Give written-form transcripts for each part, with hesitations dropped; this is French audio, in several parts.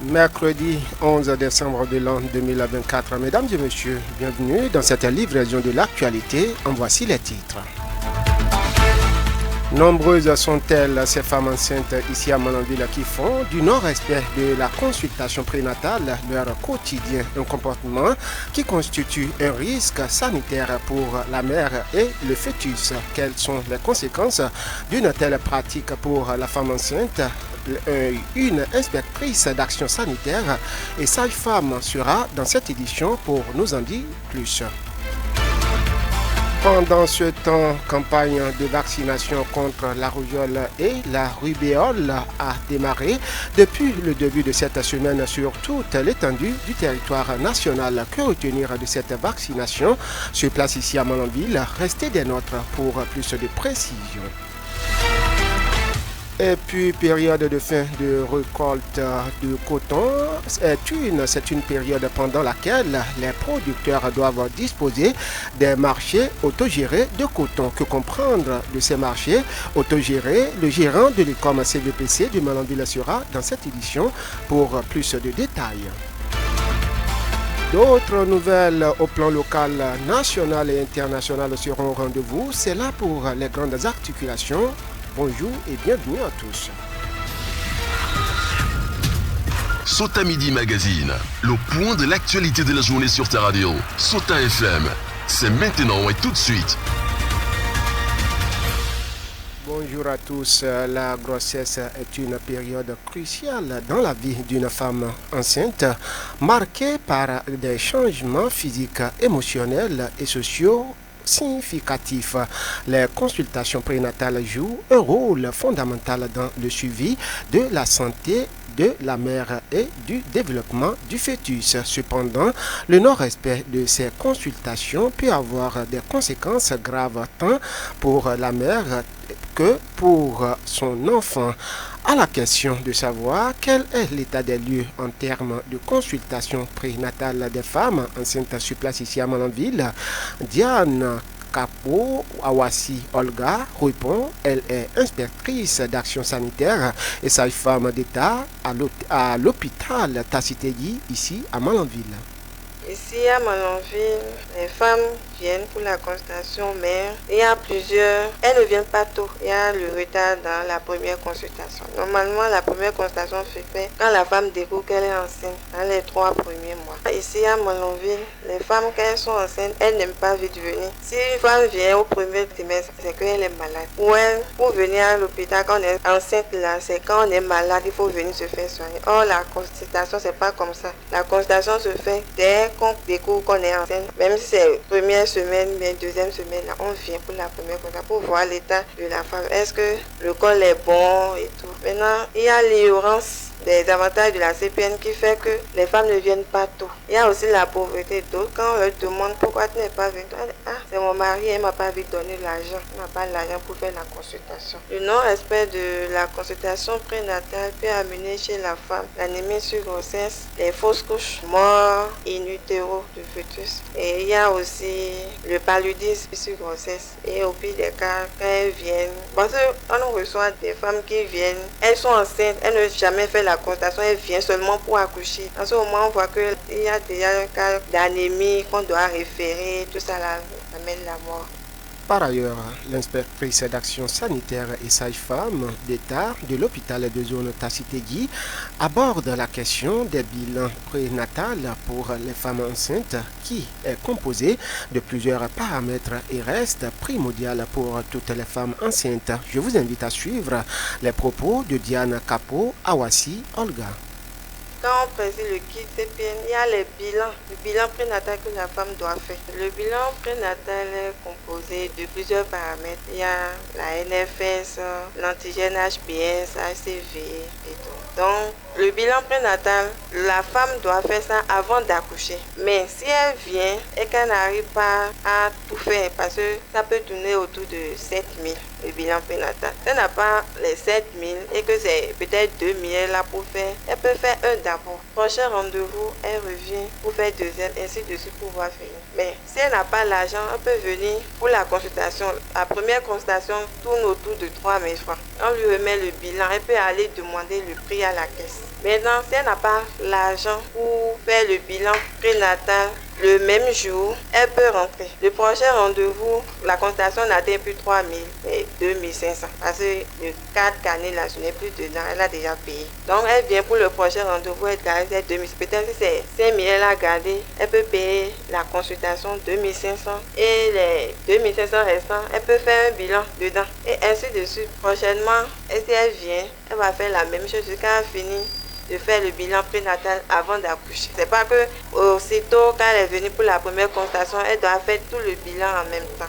Mercredi 11 décembre de l'an 2024. Mesdames et messieurs, bienvenue dans cette livraison de l'actualité. En voici les titres. Nombreuses sont-elles ces femmes enceintes ici à Manonville qui font du non-respect de la consultation prénatale leur quotidien, un comportement qui constitue un risque sanitaire pour la mère et le fœtus. Quelles sont les conséquences d'une telle pratique pour la femme enceinte? Une inspectrice d'action sanitaire et sage-femme sera dans cette édition pour nous en dire plus. Pendant ce temps, campagne de vaccination contre la rougeole et la rubéole a démarré depuis le début de cette semaine sur toute l'étendue du territoire national. Que retenir de cette vaccination? Sur place ici à Manonville, restez des nôtres pour plus de précisions. Et puis, période de fin de récolte de coton, c'est une période pendant laquelle les producteurs doivent disposer des marchés autogérés de coton. Que comprendre de ces marchés autogérés? Le gérant de l'ICOM CVPC de Manonville sera dans cette édition pour plus de détails. D'autres nouvelles au plan local, national et international seront au rendez-vous. C'est là pour les grandes articulations. Bonjour et bienvenue à tous. Sota Midi Magazine, le point de l'actualité de la journée sur ta radio. Sota FM, c'est maintenant et tout de suite. Bonjour à tous. La grossesse est une période cruciale dans la vie d'une femme enceinte, marquée par des changements physiques, émotionnels et sociaux significatif. Les consultations prénatales jouent un rôle fondamental dans le suivi de la santé de la mère et du développement du fœtus. Cependant, le non-respect de ces consultations peut avoir des conséquences graves tant pour la mère que pour son enfant. À la question de savoir quel est l'état des lieux en termes de consultation prénatale des femmes enceintes sur place ici à Manonville, Diane Kapo Awasi Olga répond. Elle est inspectrice d'action sanitaire et sage-femme d'État à l'hôpital Tacitegui ici à Manonville. Ici à Manonville, les femmes viennent pour la consultation, mais il y a plusieurs. Elles ne viennent pas tôt. Il y a le retard dans la première consultation. Normalement, la première consultation se fait quand la femme découvre qu'elle est enceinte, dans les 3 premiers mois. Ici à Manonville, les femmes, quand elles sont enceintes, elles n'aiment pas vite venir. Si une femme vient au premier trimestre, c'est qu'elle est malade. Pour venir à l'hôpital quand on est enceinte, là, c'est quand on est malade, il faut venir se faire soigner. Or, la consultation, c'est pas comme ça. La consultation se fait dès qu'on découvre qu'on est enceinte, même si c'est première semaine, mais deuxième semaine, là, on vient pour la première consultation pour voir l'état de la femme. Est-ce que le col est bon et tout. Maintenant, il y a l'ignorance des avantages de la CPN qui fait que les femmes ne viennent pas tôt. Il y a aussi la pauvreté. D'autres, quand on leur demande pourquoi tu n'es pas venu, c'est mon mari, il ne m'a pas vu donner l'argent. Il n'a pas l'argent pour faire la consultation. Le non-respect de la consultation prénatale peut amener chez la femme l'anémie sur grossesse, les fausses couches, mort in utero du fœtus. Et il y a aussi le paludisme sur grossesse. Et au pire des cas, quand elles viennent, parce qu'on reçoit des femmes qui viennent, elles sont enceintes, elles n'ont jamais fait la consultation, elle vient seulement pour accoucher. En ce moment, on voit qu'il y a déjà un cas d'anémie qu'on doit référer, tout ça là amène la mort. Par ailleurs, l'inspectrice d'action sanitaire et sage-femme d'État de l'hôpital de zone Tacitegui aborde la question des bilans prénatals pour les femmes enceintes qui est composé de plusieurs paramètres et reste primordial pour toutes les femmes enceintes. Je vous invite à suivre les propos de Diane Kapo Awasi Olga. Quand on préside le kit CPN, il y a les bilans, le bilan prénatal que la femme doit faire. Le bilan prénatal est composé de plusieurs paramètres. Il y a la NFS, l'antigène HBS, HCV et tout. Donc, le bilan prénatal, la femme doit faire ça avant d'accoucher. Mais si elle vient et qu'elle n'arrive pas à tout faire, parce que ça peut tourner autour de 7 000, le bilan prénatal. Si elle n'a pas les 7 000 et que c'est peut-être 2 000 là pour faire, elle peut faire un d'abord. Prochain rendez-vous, elle revient pour faire deuxième, ainsi de suite pour pouvoir finir. Mais si elle n'a pas l'argent, elle peut venir pour la consultation. La première consultation tourne autour de 3 000 francs. On lui remet le bilan, elle peut aller demander le prix à la caisse. Maintenant, si elle n'a pas l'argent pour faire le bilan prénatal le même jour, elle peut rentrer. Le prochain rendez-vous, la consultation n'atteint plus 3 000, mais 2 500. Parce que le 4 canets, là, je n'ai plus dedans, elle a déjà payé. Donc, elle vient pour le prochain rendez-vous, elle garde 2 000. Peut-être si c'est 5 000, elle a gardé, elle peut payer la consultation 2 500. Et les 2 500 restants, elle peut faire un bilan dedans. Et ainsi de suite. Prochainement, et si elle vient, elle va faire la même chose jusqu'à finir de faire le bilan prénatal avant d'accoucher. C'est pas que aussitôt quand elle est venue pour la première consultation, elle doit faire tout le bilan en même temps.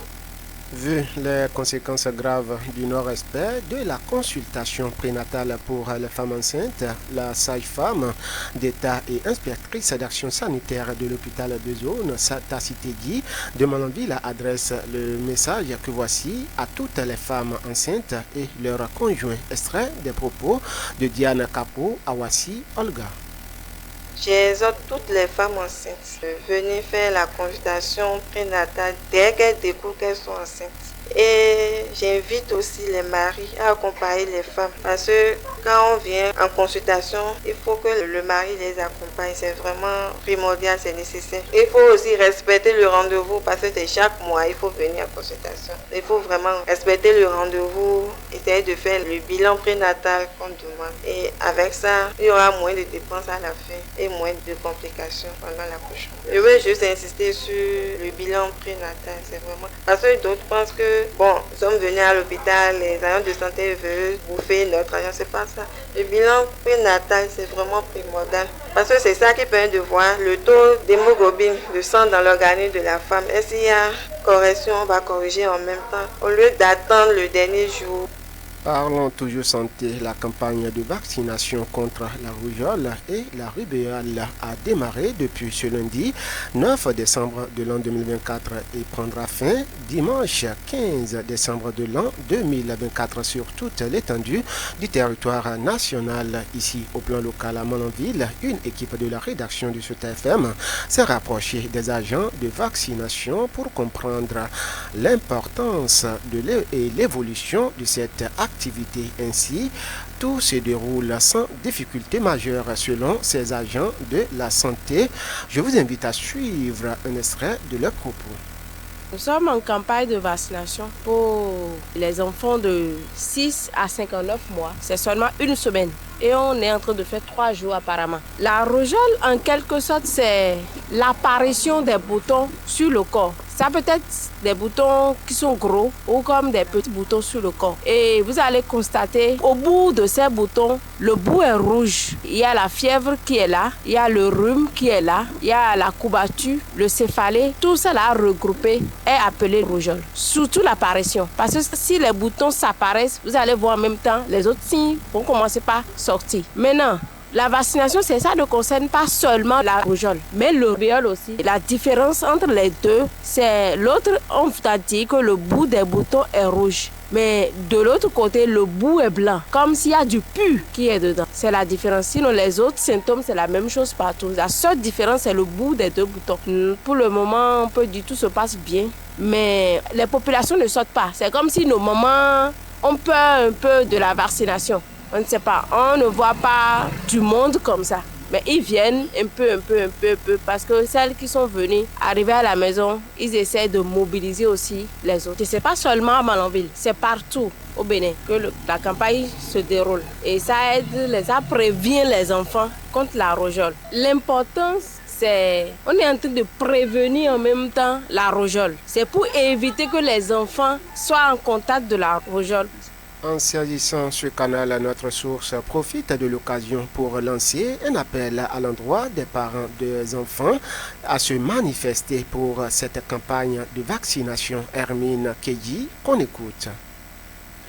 Vu les conséquences graves du non-respect de la consultation prénatale pour les femmes enceintes, la sage-femme d'État et inspectrice d'action sanitaire de l'hôpital de zone, Tacité Guy, de Malanville, adresse le message que voici à toutes les femmes enceintes et leurs conjoints. Extrait des propos de Diane Capo, Awassi, Olga. J'exhorte toutes les femmes enceintes de venir faire la consultation prénatale dès qu'elles découvrent qu'elles sont enceintes. Et j'invite aussi les maris à accompagner les femmes parce que quand on vient en consultation, il faut que le mari les accompagne. C'est vraiment primordial, c'est nécessaire. Il faut aussi respecter le rendez-vous parce que c'est chaque mois, il faut venir en consultation. Il faut vraiment respecter le rendez-vous, essayer de faire le bilan prénatal qu'on demande. Et avec ça, il y aura moins de dépenses à la fin et moins de complications pendant l'accouchement. Je veux juste insister sur le bilan prénatal. C'est vraiment parce que d'autres pensent que bon, nous sommes venus à l'hôpital, les agents de santé veulent bouffer notre argent, c'est pas ça. Le bilan prénatal, c'est vraiment primordial. Parce que c'est ça qui permet de voir le taux d'hémoglobine, de sang dans l'organisme de la femme. Et s'il y a correction, on va corriger en même temps, au lieu d'attendre le dernier jour. Parlons toujours santé. La campagne de vaccination contre la rougeole et la rubéole a démarré depuis ce lundi 9 décembre de l'an 2024 et prendra fin dimanche 15 décembre de l'an 2024 sur toute l'étendue du territoire national. Ici, au plan local à Malanville, une équipe de la rédaction du SOTA FM s'est rapprochée des agents de vaccination pour comprendre l'importance et l'évolution de cette activité. Ainsi, tout se déroule sans difficulté majeure selon ces agents de la santé. Je vous invite à suivre un extrait de leurs propos. Nous sommes en campagne de vaccination pour les enfants de 6 à 59 mois. C'est seulement une semaine et on est en train de faire 3 jours apparemment. La rougeole, en quelque sorte, c'est l'apparition des boutons sur le corps. Ça peut être des boutons qui sont gros ou comme des petits boutons sur le corps. Et vous allez constater, au bout de ces boutons, le bout est rouge. Il y a la fièvre qui est là, il y a le rhume qui est là, il y a la courbature, le céphalée. Tout ça là regroupé est appelé rougeole. Surtout l'apparition. Parce que si les boutons s'apparaissent, vous allez voir en même temps les autres signes vont commencer par sortir. Maintenant, la vaccination, c'est ça ne concerne pas seulement la rougeole, mais le rubéole aussi. La différence entre les deux, c'est l'autre, on t'a dit que le bout des boutons est rouge. Mais de l'autre côté, le bout est blanc, comme s'il y a du pus qui est dedans. C'est la différence. Sinon, les autres symptômes, c'est la même chose partout. La seule différence, c'est le bout des deux boutons. Pour le moment, on peut dire que tout se passe bien, mais les populations ne sortent pas. C'est comme si nos mamans ont peur un peu de la vaccination. On ne sait pas, on ne voit pas du monde comme ça. Mais ils viennent un peu, parce que celles qui sont venues, arrivées à la maison, ils essaient de mobiliser aussi les autres. Et ce n'est pas seulement à Malanville, c'est partout au Bénin que la campagne se déroule. Et ça aide, ça prévient les enfants contre la rougeole. L'importance, on est en train de prévenir en même temps la rougeole. C'est pour éviter que les enfants soient en contact de la rougeole. En saisissant ce canal, notre source profite de l'occasion pour lancer un appel à l'endroit des parents des enfants à se manifester pour cette campagne de vaccination. Hermine Keji, qu'on écoute.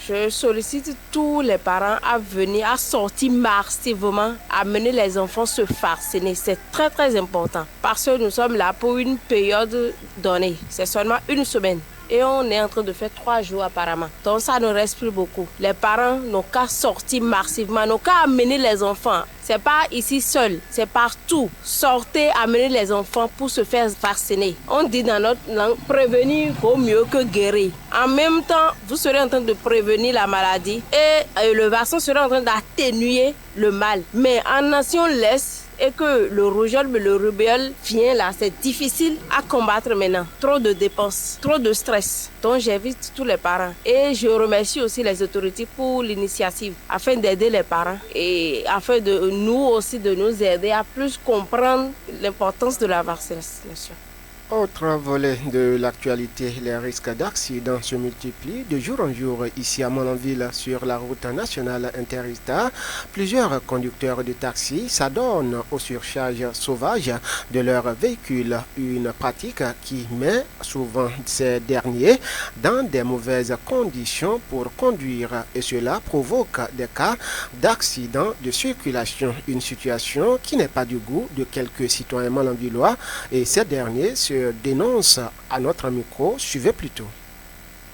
Je sollicite tous les parents à venir, à sortir massivement, à mener les enfants se vacciner. C'est très très important parce que nous sommes là pour une période donnée. C'est seulement une semaine. Et on est en train de faire 3 jours apparemment. Donc ça ne reste plus beaucoup. Les parents n'ont qu'à sortir massivement, n'ont qu'à amener les enfants. C'est pas ici seul, c'est partout. Sortez, amenez les enfants pour se faire vacciner. On dit dans notre langue, prévenir vaut mieux que guérir. En même temps, vous serez en train de prévenir la maladie et le vaccin sera en train d'atténuer le mal. Mais en nation laisse et que le rougeole, le rubéole vient là, c'est difficile à combattre maintenant. Trop de dépenses, trop de stress. Donc j'invite tous les parents et je remercie aussi les autorités pour l'initiative afin d'aider les parents et afin de nous aussi de nous aider à plus comprendre l'importance de la vaccination. Autre volet de l'actualité, les risques d'accidents se multiplient de jour en jour ici à Mononville sur la route nationale inter-État. Plusieurs conducteurs de taxi s'adonnent au surcharge sauvage de leurs véhicules, une pratique qui met souvent ces derniers dans des mauvaises conditions pour conduire et cela provoque des cas d'accidents de circulation, une situation qui n'est pas du goût de quelques citoyens mononvillois et ces derniers se dénonce à notre micro. Suivez plutôt.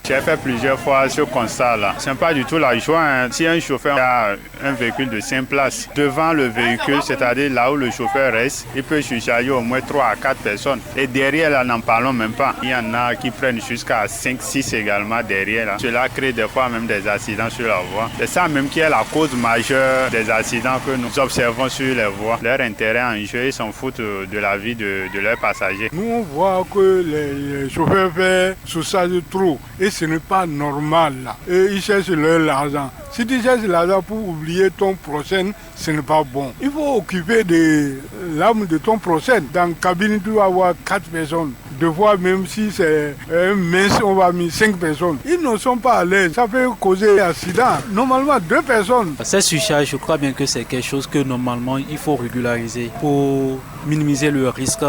J'ai fait plusieurs fois ce constat-là. Ce n'est pas du tout la joie. Hein. Si un chauffeur a un véhicule de 5 places devant le véhicule, c'est-à-dire là où le chauffeur reste, il peut surcharger au moins 3 à 4 personnes. Et derrière, là, n'en parlons même pas. Il y en a qui prennent jusqu'à 5, 6 également derrière. Là. Cela crée des fois même des accidents sur la voie. C'est ça même qui est la cause majeure des accidents que nous observons sur les voies. Leur intérêt en jeu, ils s'en foutent de la vie de leurs passagers. Nous, on voit que les chauffeurs font surcharger trop. Et ce n'est pas normal là. Et ils cherchent l'argent. Si tu cherches l'argent pour oublier ton prochain, ce n'est pas bon. Il faut occuper de l'âme de ton prochain. Dans la cabine, tu vas avoir 4 personnes. Deux fois, même si c'est un mince, on va mettre 5 personnes. Ils ne sont pas à l'aise. Ça peut causer un accident. Normalement, 2 personnes. Cette surcharge, je crois bien que c'est quelque chose que normalement, il faut régulariser pour minimiser le risque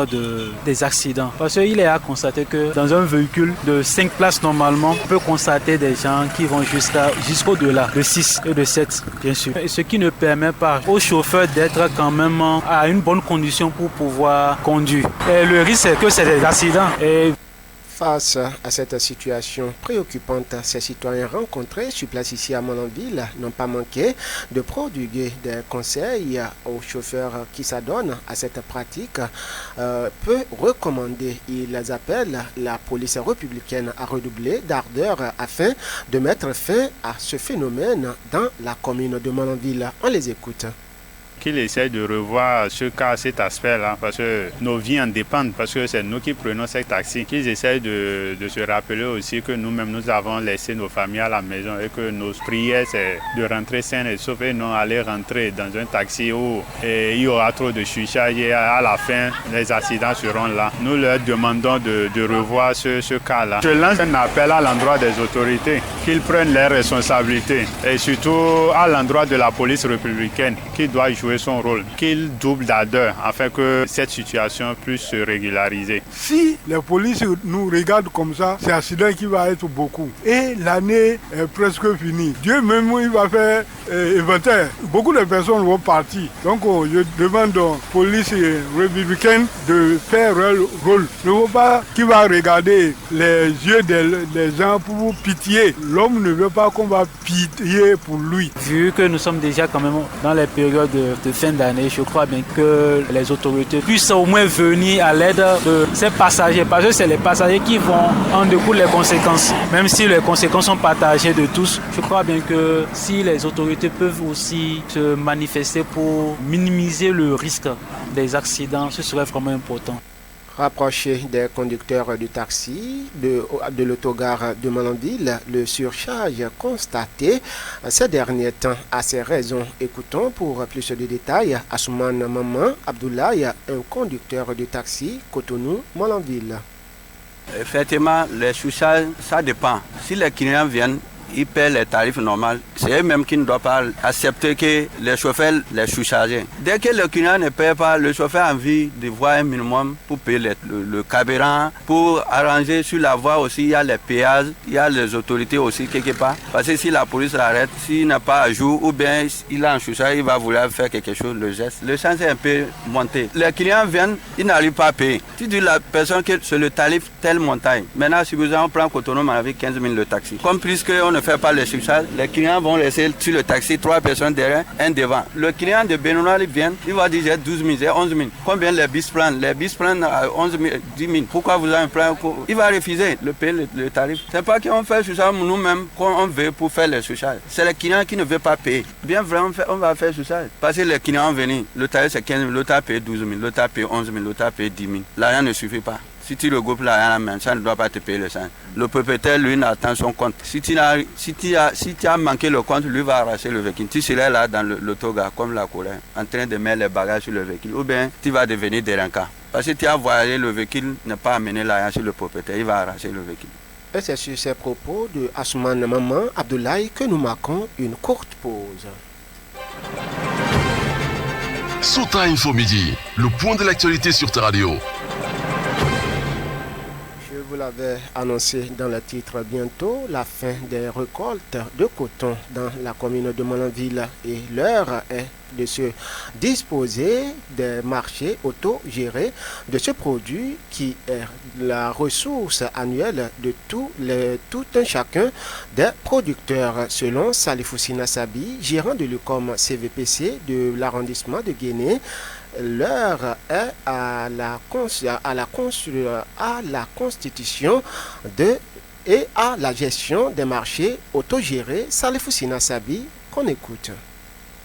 des accidents. Parce qu'il est à constater que dans un véhicule de 5 places, normalement, on peut constater des gens qui vont jusqu'au-delà de 6 et de 7, bien sûr. Et ce qui ne permet pas au chauffeur d'être quand même à une bonne condition pour pouvoir conduire. Et le risque, c'est que c'est des accidents. Face à cette situation préoccupante, ces citoyens rencontrés sur place ici à Mononville n'ont pas manqué de prodiguer des conseils aux chauffeurs qui s'adonnent à cette pratique. Peu recommandés, ils appellent la police républicaine à redoubler d'ardeur afin de mettre fin à ce phénomène dans la commune de Mononville. On les écoute. Qu'ils essaient de revoir cet aspect-là, parce que nos vies en dépendent, parce que c'est nous qui prenons ces taxis. Qu'ils essaient de se rappeler aussi que nous-mêmes, nous avons laissé nos familles à la maison et que nos prières, c'est de rentrer sains et saufs et non aller rentrer dans un taxi où il y aura trop de surcharge et à la fin, les accidents seront là. Nous leur demandons de revoir ce cas-là. Je lance un appel à l'endroit des autorités, qu'ils prennent leurs responsabilités et surtout à l'endroit de la police républicaine qui doit jouer son rôle, qu'il double d'ardeur afin que cette situation puisse se régulariser. Si la police nous regarde comme ça, c'est un accident qui va être beaucoup. Et l'année est presque finie. Dieu même, il va faire inventaire. Beaucoup de personnes vont partir. Donc je demande aux police républicaine de faire leur rôle. Ne faut pas qu'il va regarder les yeux des gens pour pitié. L'homme ne veut pas qu'on va pitié pour lui. Vu que nous sommes déjà quand même dans les périodes de fin d'année, je crois bien que les autorités puissent au moins venir à l'aide de ces passagers, parce que c'est les passagers qui vont en découdre les conséquences. Même si les conséquences sont partagées de tous, je crois bien que si les autorités peuvent aussi se manifester pour minimiser le risque des accidents, ce serait vraiment important. Rapproché des conducteurs du taxi de l'autogare de Mononville, le surcharge constaté ces derniers temps a ses raisons. Écoutons pour plus de détails Asuman Maman Abdoulaye, un conducteur de taxi Cotonou Mononville. Effectivement, les surcharges, ça dépend. Si les clients viennent, ils paient les tarifs normaux. C'est eux-mêmes qui ne doivent pas accepter que les chauffeurs les surchargent. Dès que le client ne paie pas, le chauffeur a envie de voir un minimum pour payer le carburant, pour arranger sur la voie aussi, il y a les péages, il y a les autorités aussi quelque part. Parce que si la police l'arrête, s'il n'a pas à jour ou bien il a un surcharge, il va vouloir faire quelque chose, le geste. Le sens est un peu monté. Les clients viennent, ils n'arrivent pas à payer. Tu dis à la personne que c'est le tarif tel montagne. Maintenant, si vous en prenez Cotonou, on a 15 000 le taxi. Comme plus qu'on ne fait pas le subsage, les clients vont laisser sur le taxi 3 personnes derrière, un devant. Le client de Benoît, il vient, il va dire j'ai 12 000, j'ai 11 000. Combien les bis prennent? Les bis prennent à 11 000, 10 000. Pourquoi vous avez un plan? Il va refuser de payer le tarif. C'est pas qu'on fait le subsage nous-mêmes, qu'on veut pour faire le subsage. C'est le client qui ne veut pas payer. Bien vraiment, on va faire le subsage. Parce que les clients viennent, le tarif c'est 15 000, l'autre a payé 12 000, l'autre a payé 11 000, l'autre a payé 10 000. L'argent ne suffit pas. Si tu regroupes l'argent, même ça ne doit pas te payer le sang. Le propriétaire, lui, n'attend son compte. Si tu as manqué le compte, lui va arracher le véhicule. Tu serais là dans l'autogar, comme la Corée, en train de mettre les bagages sur le véhicule. Ou bien, tu vas devenir délinquant. Parce que tu as voyagé, le véhicule n'a pas amené l'argent sur le propriétaire, il va arracher le véhicule. Et c'est sur ces propos de Assoumane Maman Abdoulaye que nous marquons une courte pause. Sota Info Midi, le point de l'actualité sur ta radio. Je vous l'avais annoncé dans le titre, bientôt la fin des récoltes de coton dans la commune de Mononville et l'heure est de se disposer des marchés autogérés de ce produit qui est la ressource annuelle de tout un chacun des producteurs. Selon Salifou Sinasabi, gérant de l'UCOM CVPC de l'arrondissement de Guéné, l'heure est à la constitution et à la gestion des marchés autogérés. Salifou Sinasabi, qu'on écoute.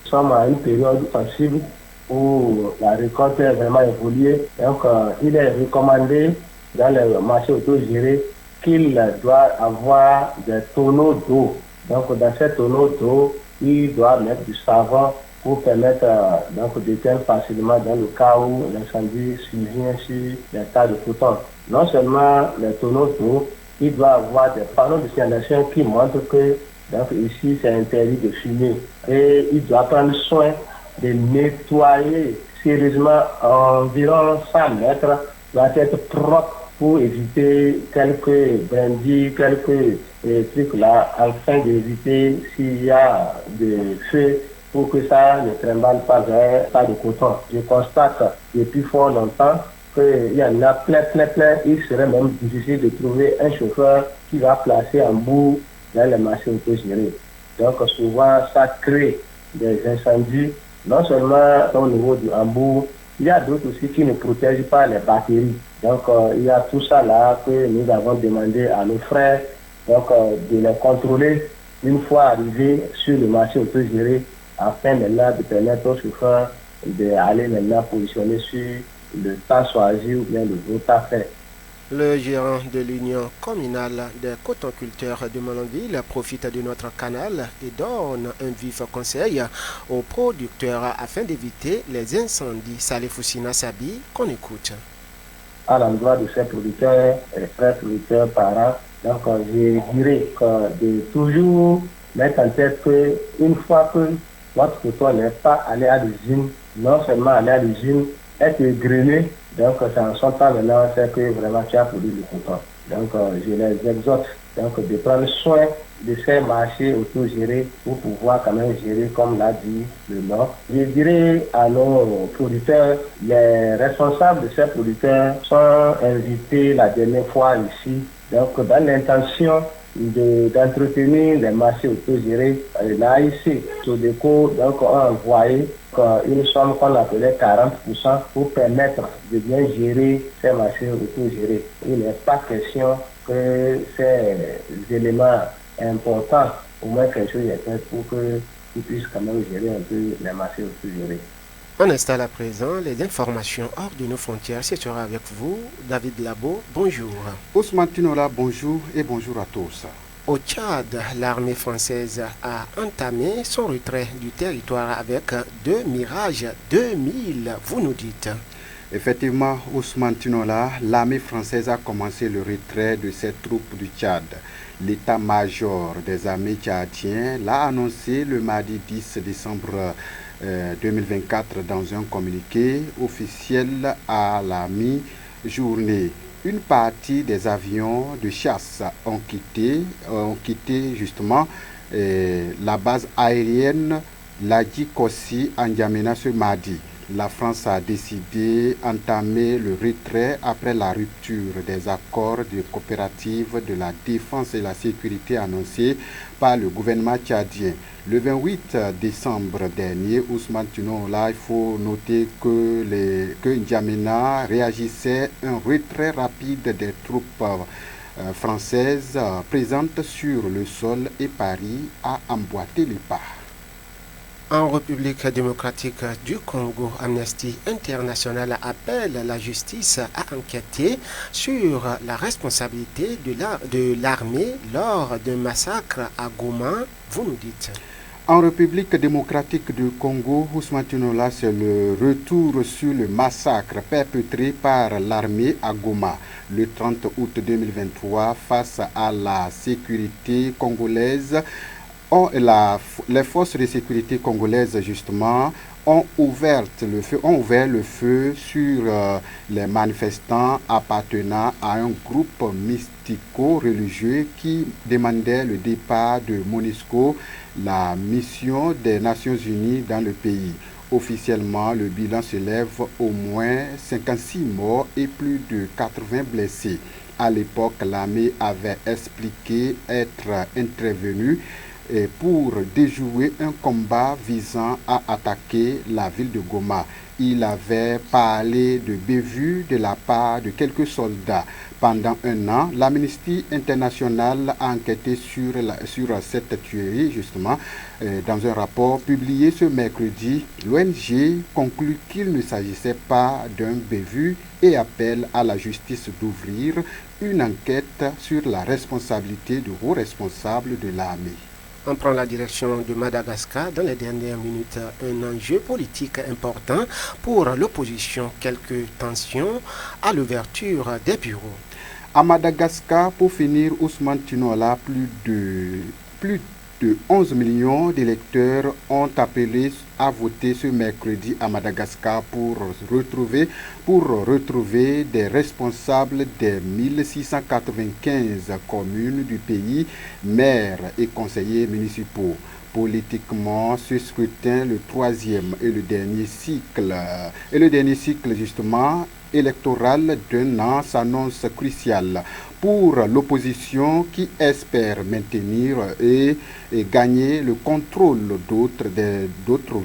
Nous sommes à une période sensible où la récolte est vraiment évoluée. Donc, il est recommandé dans les marchés autogérés qu'il doit avoir des tonneaux d'eau. Donc, dans ces tonneaux d'eau, il doit mettre du savon pour permettre d'éteindre facilement dans le cas où l'incendie survient sur les tas de coton. Non seulement les tonneaux d'eau, il doit avoir des panneaux de signalisation qui montrent que donc ici c'est interdit de fumer. Et il doit prendre soin de nettoyer sérieusement environ 100 mètres, doit être propre pour éviter quelques brindilles, quelques trucs là, afin d'éviter s'il y a des feux pour que ça ne trimballe pas vers pas de coton. Je constate depuis fort longtemps qu'il y en a plein. Il serait même difficile de trouver un chauffeur qui va placer en bout dans les marchés autogérés. Donc souvent ça crée des incendies, non seulement au niveau du embout, il y a d'autres aussi qui ne protègent pas les batteries. Donc il y a tout ça là que nous avons demandé à nos frères de les contrôler une fois arrivés sur le marché autogéré, afin maintenant de permettre aux chauffeurs d'aller maintenant positionner sur le tas choisi ou bien le tas fait. Le gérant de l'Union communale des cotonculteurs de Mononville profite de notre canal et donne un vif conseil aux producteurs afin d'éviter les incendies. Salifou Sinasabi, qu'on écoute. À l'endroit de ces producteurs, les frères producteurs, parents, donc je dirais que de toujours mettre en tête qu'une fois que votre coton n'est pas allé à l'usine, non seulement aller à l'usine, être grillé, donc c'est en son temps maintenant, c'est que vraiment tu as produit le coton. Donc je les exhorte de prendre soin de ces marchés autogérés pour pouvoir quand même gérer comme l'a dit le Nord. Je dirais à nos producteurs, les responsables de ces producteurs sont invités la dernière fois ici, donc dans l'intention d'entretenir les marchés autogérés. L'AIC, Sodeco, donc a envoyé une somme qu'on appelait 40% pour permettre de bien gérer ces marchés autogérés. Il n'est pas question que ces éléments importants, au moins quelque chose est fait pour qu'ils puissent quand même gérer un peu les marchés autogérés. On installe à présent les informations hors de nos frontières. Ce sera avec vous, David Labo. Bonjour. Ousmane Tinola, bonjour et bonjour à tous. Au Tchad, l'armée française a entamé son retrait du territoire avec 2 Mirage 2000, vous nous dites. Effectivement, Ousmane Tinola, l'armée française a commencé le retrait de ses troupes du Tchad. L'état-major des armées tchadiens l'a annoncé le mardi 10 décembre 2024 dans un communiqué officiel à la mi-journée. Une partie des avions de chasse ont quitté justement la base aérienne Ladji Kossi en N'Djamena ce mardi. La France a décidé d'entamer le retrait après la rupture des accords de coopérative de la défense et la sécurité annoncés par le gouvernement tchadien. Le 28 décembre dernier, Ousmane Tunola, il faut noter que N'Djamena réagissait à un retrait rapide des troupes françaises présentes sur le sol et Paris a emboîté les pas. En République démocratique du Congo, Amnesty International appelle la justice à enquêter sur la responsabilité de l'armée lors d'un massacre à Goma. Vous nous dites. En République démocratique du Congo, Ousmane Tunola, c'est le retour sur le massacre perpétré par l'armée à Goma le 30 août 2023 face à la sécurité congolaise. Les forces de sécurité congolaises, justement, ont ouvert le feu sur les manifestants appartenant à un groupe mystico-religieux qui demandait le départ de MONUSCO, la mission des Nations Unies dans le pays. Officiellement, le bilan s'élève au moins 56 morts et plus de 80 blessés. À l'époque, l'armée avait expliqué être intervenue pour déjouer un combat visant à attaquer la ville de Goma. Il avait parlé de bévues de la part de quelques soldats. Pendant un an, l'Amnesty International a enquêté sur cette tuerie, justement. Dans un rapport publié ce mercredi, l'ONG conclut qu'il ne s'agissait pas d'un bévu et appelle à la justice d'ouvrir une enquête sur la responsabilité de hauts responsables de l'armée. On prend la direction de Madagascar. Dans les dernières minutes, un enjeu politique important pour l'opposition. Quelques tensions à l'ouverture des bureaux. À Madagascar, pour finir, Ousmane Tunola, plus de 11 millions d'électeurs ont appelé à voter ce mercredi à Madagascar pour retrouver des responsables des 1695 communes du pays, maires et conseillers municipaux. Politiquement, ce scrutin, le troisième et le dernier cycle justement électoral d'un an s'annonce crucial pour l'opposition qui espère maintenir et gagner le contrôle des autres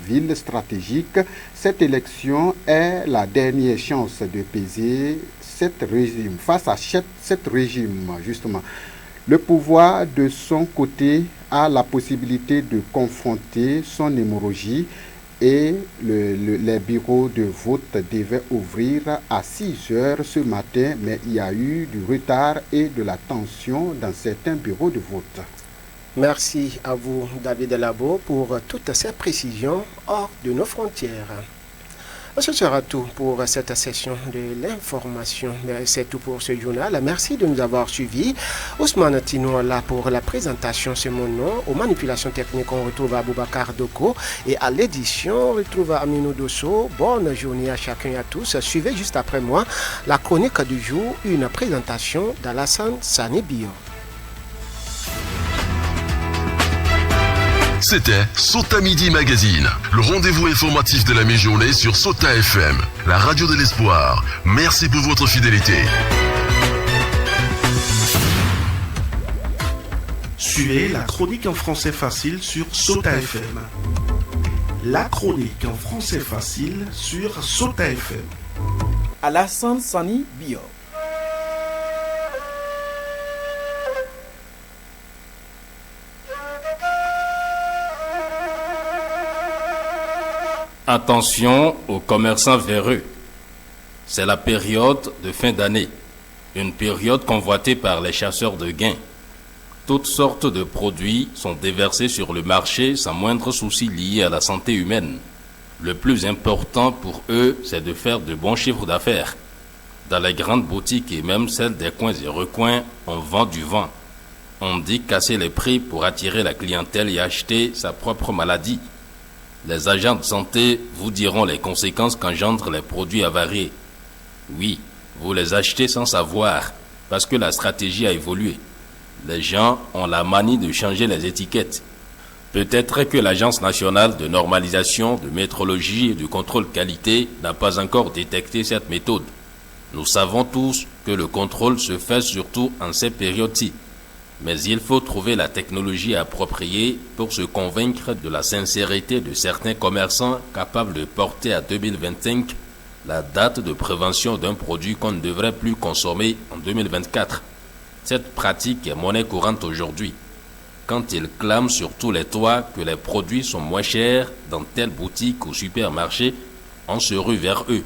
villes stratégiques. Cette élection est la dernière chance de peser face à cet régime, justement. Le pouvoir, de son côté, a la possibilité de confronter son hémorragie et les bureaux de vote devaient ouvrir à 6 heures ce matin, mais il y a eu du retard et de la tension dans certains bureaux de vote. Merci à vous, David Labo, pour toutes ces précisions hors de nos frontières. Ce sera tout pour cette session de l'information. C'est tout pour ce journal. Merci de nous avoir suivis. Ousmane Tunola pour la présentation, c'est mon nom. Aux manipulations techniques, on retrouve Aboubacar Doko. Et à l'édition, on retrouve Aminou Dosso. Bonne journée à chacun et à tous. Suivez juste après moi la chronique du jour, une présentation d'Alassane Sanibio. C'était Sota Midi Magazine, le rendez-vous informatif de la mi-journée sur Sota FM, la radio de l'espoir. Merci pour votre fidélité. Suivez la chronique en français facile sur Sota FM. La chronique en français facile sur Sota FM. Alassane Sani Bio. Attention aux commerçants véreux. C'est la période de fin d'année, une période convoitée par les chasseurs de gains. Toutes sortes de produits sont déversés sur le marché sans moindre souci lié à la santé humaine. Le plus important pour eux, c'est de faire de bons chiffres d'affaires. Dans les grandes boutiques et même celles des coins et recoins, on vend du vent. On dit casser les prix pour attirer la clientèle et acheter sa propre maladie. Les agents de santé vous diront les conséquences qu'engendrent les produits avariés. Oui, vous les achetez sans savoir, parce que la stratégie a évolué. Les gens ont la manie de changer les étiquettes. Peut-être que l'Agence nationale de normalisation, de métrologie et de contrôle qualité n'a pas encore détecté cette méthode. Nous savons tous que le contrôle se fait surtout en ces périodes-ci. Mais il faut trouver la technologie appropriée pour se convaincre de la sincérité de certains commerçants capables de porter à 2025 la date de prévention d'un produit qu'on ne devrait plus consommer en 2024. Cette pratique est monnaie courante aujourd'hui. Quand ils clament sur tous les toits que les produits sont moins chers dans telle boutique ou supermarché, on se rue vers eux,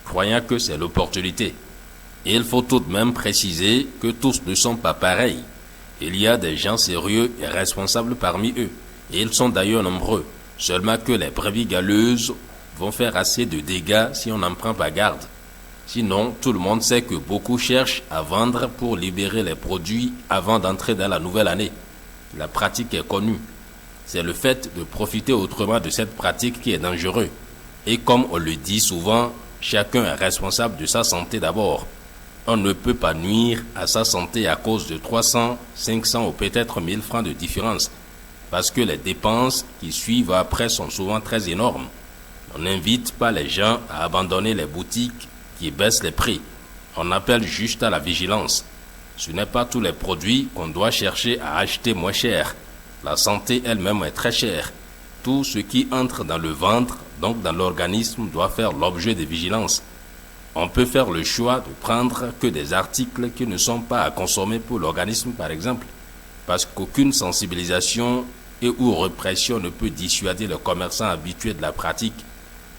croyant que c'est l'opportunité. Il faut tout de même préciser que tous ne sont pas pareils. Il y a des gens sérieux et responsables parmi eux, et ils sont d'ailleurs nombreux, seulement que les brebis galeuses vont faire assez de dégâts si on n'en prend pas garde. Sinon, tout le monde sait que beaucoup cherchent à vendre pour libérer les produits avant d'entrer dans la nouvelle année. La pratique est connue. C'est le fait de profiter autrement de cette pratique qui est dangereux. Et comme on le dit souvent, chacun est responsable de sa santé d'abord. On ne peut pas nuire à sa santé à cause de 300, 500 ou peut-être 1000 francs de différence. Parce que les dépenses qui suivent après sont souvent très énormes. On n'invite pas les gens à abandonner les boutiques qui baissent les prix. On appelle juste à la vigilance. Ce n'est pas tous les produits qu'on doit chercher à acheter moins cher. La santé elle-même est très chère. Tout ce qui entre dans le ventre, donc dans l'organisme, doit faire l'objet de vigilance. On peut faire le choix de prendre que des articles qui ne sont pas à consommer pour l'organisme, par exemple, parce qu'aucune sensibilisation et ou répression ne peut dissuader les commerçants habitués de la pratique.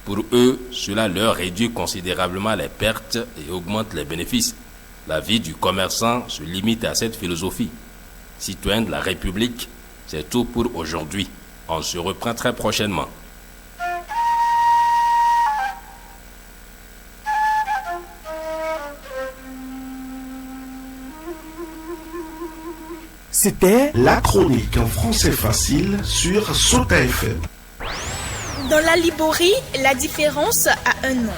Pour eux, cela leur réduit considérablement les pertes et augmente les bénéfices. La vie du commerçant se limite à cette philosophie. Citoyens de la République, c'est tout pour aujourd'hui. On se reprend très prochainement. C'était la chronique en français facile sur Sota FM. Dans la Liborie, la différence a un nom.